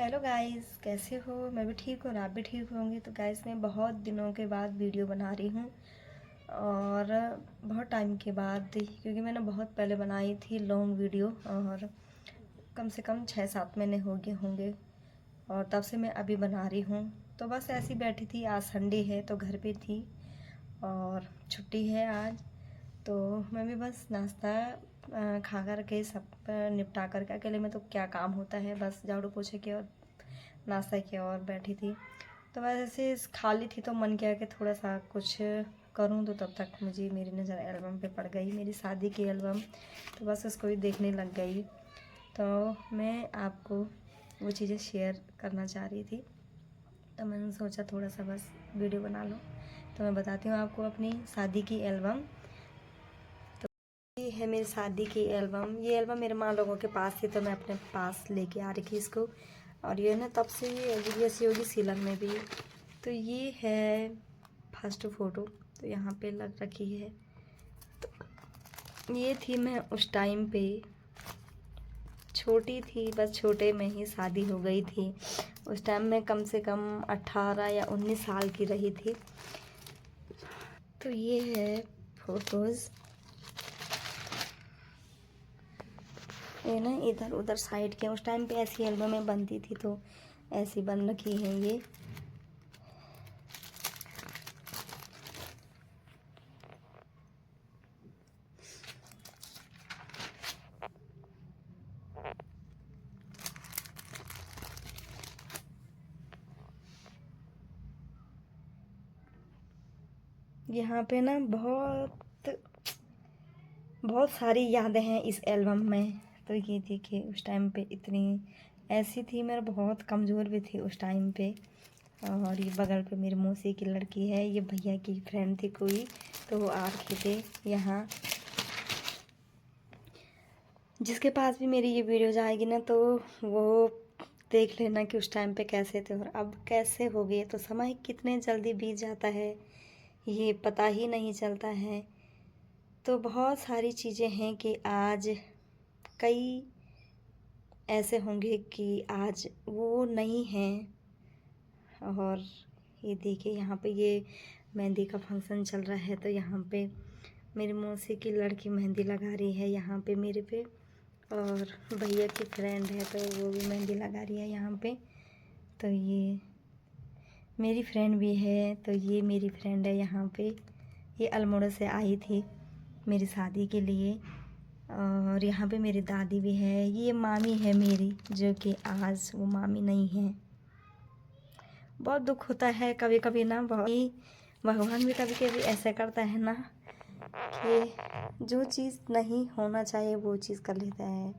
Hello guys, कैसे हो। मैं भी ठीक हूँ और आप भी ठीक होंगे। तो गाइस, मैं बहुत दिनों के बाद वीडियो बना रही हूँ और बहुत टाइम के बाद, क्योंकि मैंने बहुत पहले बनाई थी लॉन्ग वीडियो और कम से कम 6-7 महीने हो गए होंगे और तब से मैं अभी बना रही हूँ। तो बस ऐसी बैठी थी, आज संडे है तो घर पे थी और छुट्टी है आज। तो मैं भी बस नाश्ता खा कर के सब निपटा करके, अकेले में तो क्या काम होता है, बस झाड़ू पोछे के और नाश्ता किया और बैठी थी। तो वैसे खाली थी तो मन किया कि थोड़ा सा कुछ करूं, तो तब तक मुझे मेरी नज़र एल्बम पे पड़ गई, मेरी शादी की एल्बम। तो बस उसको ही देखने लग गई। तो मैं आपको वो चीज़ें शेयर करना चाह रही थी, तो मैंने सोचा थोड़ा सा बस वीडियो बना लूँ। तो मैं बताती हूँ आपको अपनी शादी की एल्बम। ये है मेरी शादी की एल्बम। ये एल्बम मेरे माँ लोगों के पास थी तो मैं अपने पास लेके आ रही थी इसको। और ये ना तब से ये एलबीडी ऐसी होगी सीलन में भी। तो ये है फर्स्ट फ़ोटो, तो यहाँ पे लग रखी है। तो ये थी मैं उस टाइम पे छोटी थी, बस छोटे में ही शादी हो गई थी। उस टाइम में कम से कम 18 या 19 साल की रही थी। तो ये है फ़ोटोज़। ये ना इधर उधर साइड के, उस टाइम पे ऐसी एल्बमें बनती थी तो ऐसी बन रखी है ये। यहाँ पे ना बहुत बहुत सारी यादें हैं इस एल्बम में। तो ये देखिए, उस टाइम पे इतनी ऐसी थी, मैं बहुत कमज़ोर भी थी उस टाइम पे। और ये बगल पे मेरी मौसी की लड़की है, ये भैया की फ्रेंड थी कोई, तो वो आ रखे थे यहाँ। जिसके पास भी मेरी ये वीडियो जाएगी ना तो वो देख लेना कि उस टाइम पे कैसे थे और अब कैसे हो गए। तो समय कितने जल्दी बीत जाता है ये पता ही नहीं चलता है। तो बहुत सारी चीज़ें हैं कि आज कई ऐसे होंगे कि आज वो नहीं हैं। और ये देखिए, यहाँ पे ये मेहंदी का फंक्शन चल रहा है तो यहाँ पे मेरी मौसी की लड़की मेहंदी लगा रही है यहाँ पे मेरे पे, और भैया की फ्रेंड है तो वो भी मेहंदी लगा रही है यहाँ पे। तो ये मेरी फ्रेंड भी है, तो ये मेरी फ्रेंड है यहाँ पे। ये अल्मोड़ा से आई थी मेरी शादी के लिए। और यहाँ पे मेरी दादी भी है, ये मामी है मेरी, जो कि आज वो मामी नहीं है। बहुत दुख होता है कभी कभी ना, बहुत भगवान भी कभी कभी ऐसा करता है ना कि जो चीज़ नहीं होना चाहिए वो चीज़ कर लेता है।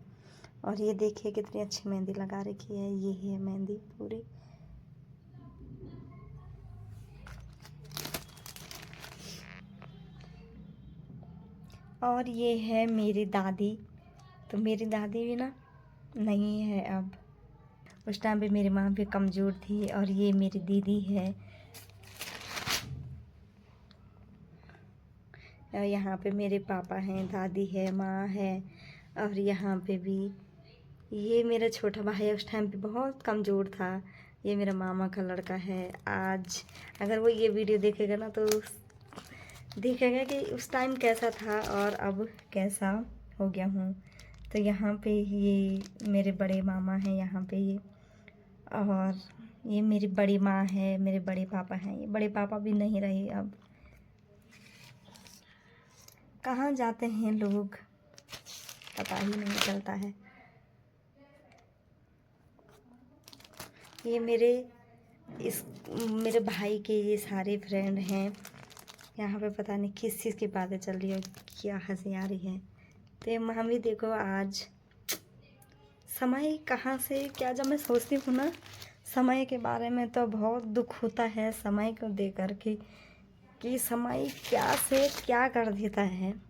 और ये देखिए कितनी अच्छी मेहंदी लगा रखी है, ये है मेहंदी पूरी। और ये है मेरी दादी। तो मेरी दादी भी ना नहीं है अब। उस टाइम पे मेरी माँ भी कमज़ोर थी। और ये मेरी दीदी है। और यहाँ पे मेरे पापा हैं, दादी है, माँ है। और यहाँ पे भी ये मेरा छोटा भाई उस टाइम पे बहुत कमज़ोर था। ये मेरा मामा का लड़का है। आज अगर वो ये वीडियो देखेगा ना तो देखेगा कि उस टाइम कैसा था और अब कैसा हो गया हूँ। तो यहाँ पे ये मेरे बड़े मामा हैं यहाँ पे ये। और ये मेरी बड़ी माँ है, मेरे बड़े पापा हैं। ये बड़े पापा भी नहीं रहे अब, कहाँ जाते हैं लोग पता ही नहीं चलता है। ये मेरे भाई के ये सारे फ्रेंड हैं। यहाँ पे पता नहीं किस चीज़ की बातें चल रही है, क्या हंसी आ रही है। तो ये मम्मी देखो, आज समय कहाँ से क्या, जब मैं सोचती हूँ ना समय के बारे में तो बहुत दुख होता है समय को देख कर के, कि समय क्या से क्या कर देता है।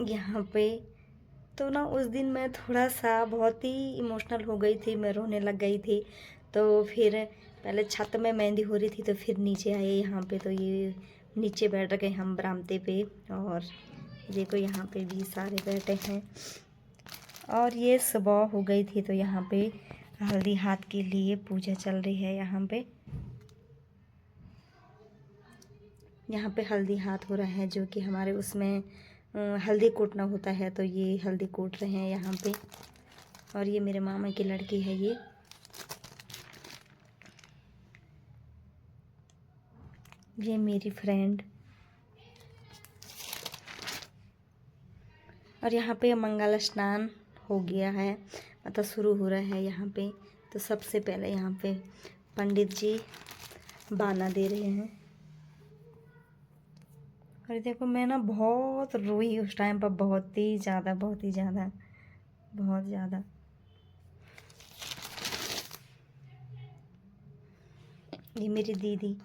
यहाँ पे तो ना उस दिन मैं थोड़ा सा बहुत ही इमोशनल हो गई थी, मैं रोने लग गई थी। तो फिर पहले छत में मेहंदी हो रही थी तो फिर नीचे आए यहाँ पे। तो ये नीचे बैठ गए हम बरामदे पे। और देखो यहाँ पे भी सारे बैठे हैं। और ये सुबह हो गई थी तो यहाँ पे हल्दी हाथ के लिए पूजा चल रही है। यहाँ पे हल्दी हाथ हो रहा है, जो कि हमारे उसमें हल्दी कूटना होता है, तो ये हल्दी कूट रहे हैं यहाँ पे। और ये मेरे मामा की लड़की है ये मेरी फ्रेंड। और यहाँ पे मंगल स्नान हो गया है, मतलब शुरू हो रहा है यहाँ पे। तो सबसे पहले यहाँ पे पंडित जी बाना दे रहे हैं। और देखो मैं ना बहुत रोई उस टाइम पर, बहुत ही ज़्यादा बहुत ज़्यादा। ये मेरी दीदी।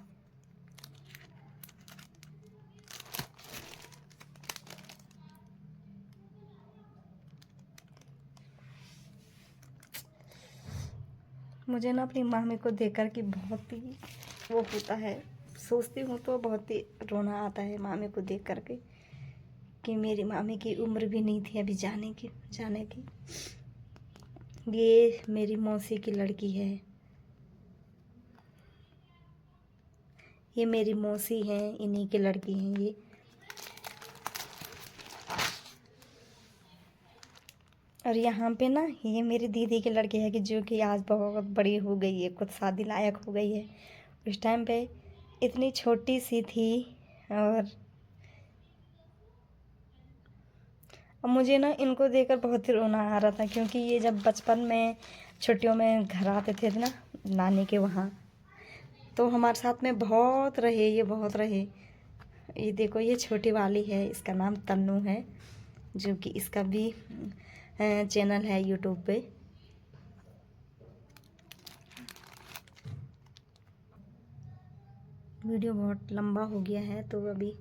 मुझे ना अपनी मामी को देखकर कि बहुत ही वो होता है, सोचती हूँ तो बहुत ही रोना आता है मामी को देख करके, कि मेरी मामी की उम्र भी नहीं थी अभी जाने की। ये मेरी मौसी की लड़की है, ये मेरी मौसी है, इन्हीं की लड़की हैं ये। और यहाँ पे ना ये मेरी दीदी की लड़की है, कि जो कि आज बहुत बड़ी हो गई है, खुद शादी लायक हो गई है। उस टाइम पे इतनी छोटी सी थी। और मुझे ना इनको देखकर बहुत ही रोना आ रहा था, क्योंकि ये जब बचपन में छुट्टियों में घर आते थे ना नानी के वहाँ, तो हमारे साथ में बहुत रहे, ये बहुत रहे। ये देखो ये छोटी वाली है, इसका नाम तन्नू है, जो कि इसका भी चैनल है यूट्यूब पे। वीडियो बहुत लंबा हो गया है तो अभी।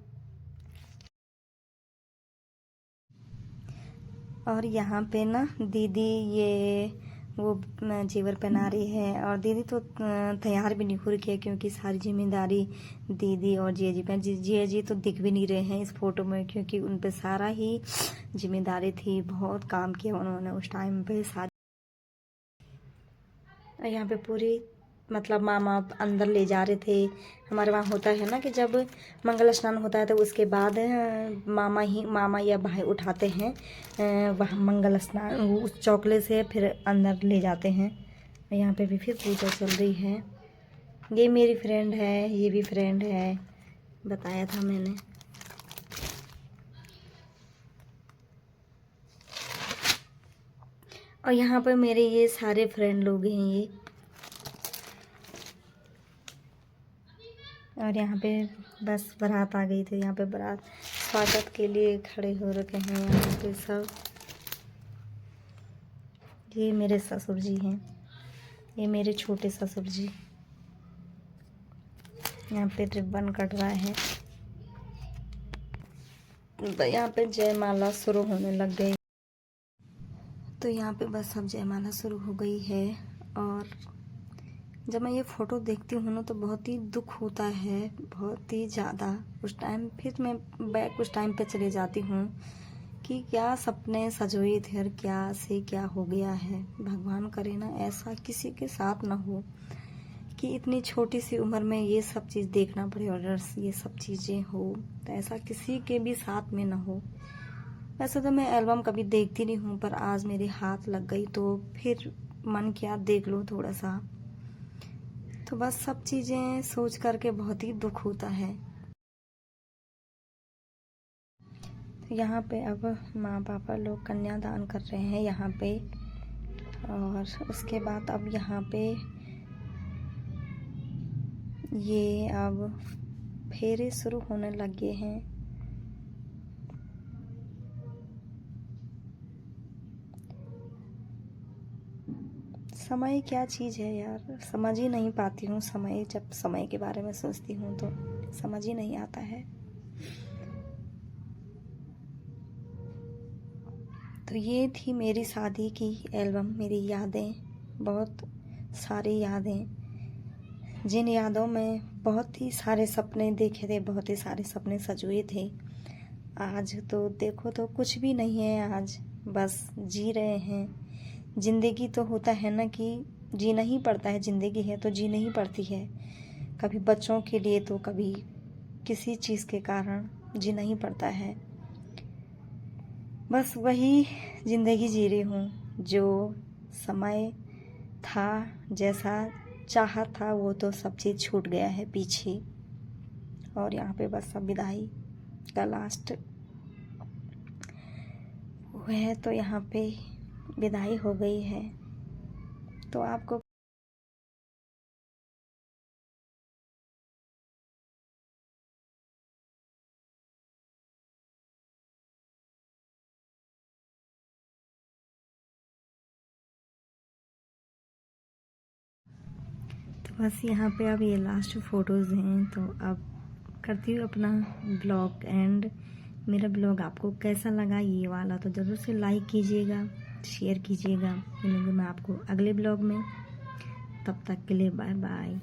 और यहाँ पे ना दीदी ये वो जेवर पहना रही है, और दीदी तो तैयार भी नहीं हो रही है, क्योंकि सारी जिम्मेदारी दीदी और जिया जी पे। जिया जी तो दिख भी नहीं रहे हैं इस फोटो में, क्योंकि उन पे सारा ही जिम्मेदारी थी, बहुत काम किया उन्होंने उस टाइम पे सारी। यहाँ पे पूरी मतलब मामा अंदर ले जा रहे थे। हमारे वहाँ होता है ना कि जब मंगल स्नान होता है तो उसके बाद मामा या भाई उठाते हैं वहाँ मंगल स्नान उस चौकले से, फिर अंदर ले जाते हैं। यहाँ पे भी फिर पूजा चल रही है। ये मेरी फ्रेंड है, ये भी फ्रेंड है, बताया था मैंने। और यहाँ पर मेरे ये सारे फ्रेंड लोग हैं ये। और यहाँ पे बस बारात आ गई थी, यहाँ पे बारात स्वागत के लिए खड़े हो रखे हैं यहाँ पे सब। ये मेरे ससुर जी हैं, ये मेरे छोटे ससुर जी। यहाँ पे रिबन कट रहा है, यहाँ पे जयमाला शुरू होने लग गई। तो यहाँ पे बस अब जयमाला शुरू हो गई है। और जब मैं ये फ़ोटो देखती हूँ ना तो बहुत ही दुख होता है, बहुत ही ज़्यादा। उस टाइम फिर मैं बैक उस टाइम पे चले जाती हूँ कि क्या सपने सजोए थे और क्या से क्या हो गया है। भगवान करे ना ऐसा किसी के साथ ना हो, कि इतनी छोटी सी उम्र में ये सब चीज़ देखना पड़े और ये सब चीज़ें हो, तो ऐसा किसी के भी साथ में ना हो। वैसे तो मैं एल्बम कभी देखती नहीं हूँ, पर आज मेरे हाथ लग गई तो फिर मन किया देख लो थोड़ा सा। तो बस सब चीज़ें सोच करके बहुत ही दुख होता है। तो यहाँ पे अब माँ पापा लोग कन्यादान कर रहे हैं यहाँ पे। और उसके बाद अब यहाँ पे ये अब फेरे शुरू होने लगे हैं। समय क्या चीज़ है यार, समझ ही नहीं पाती हूँ। समय जब समय के बारे में सोचती हूँ तो समझ ही नहीं आता है। तो ये थी मेरी शादी की एल्बम, मेरी यादें, बहुत सारी यादें, जिन यादों में बहुत ही सारे सपने देखे थे, बहुत ही सारे सपने सजोए थे। आज तो देखो तो कुछ भी नहीं है आज। बस जी रहे हैं। ज़िंदगी तो होता है ना कि जीना ही पड़ता है, ज़िंदगी है तो जीना ही पड़ती है। कभी बच्चों के लिए तो कभी किसी चीज़ के कारण जीना ही पड़ता है। बस वही ज़िंदगी जी रही हूँ। जो समय था, जैसा चाहा था, वो तो सब चीज़ छूट गया है पीछे। और यहाँ पे बस अब विदाई का लास्ट वो है, तो यहाँ पे विदाई हो गई है। तो आपको तो बस यहाँ पे अब ये लास्ट फ़ोटोज़ हैं। तो अब करती हूँ अपना ब्लॉग एंड। मेरा ब्लॉग आपको कैसा लगा ये वाला, तो ज़रूर से लाइक कीजिएगा, शेयर कीजिएगा। मिलूँगी मैं आपको अगले ब्लॉग में। तब तक के लिए बाय बाय।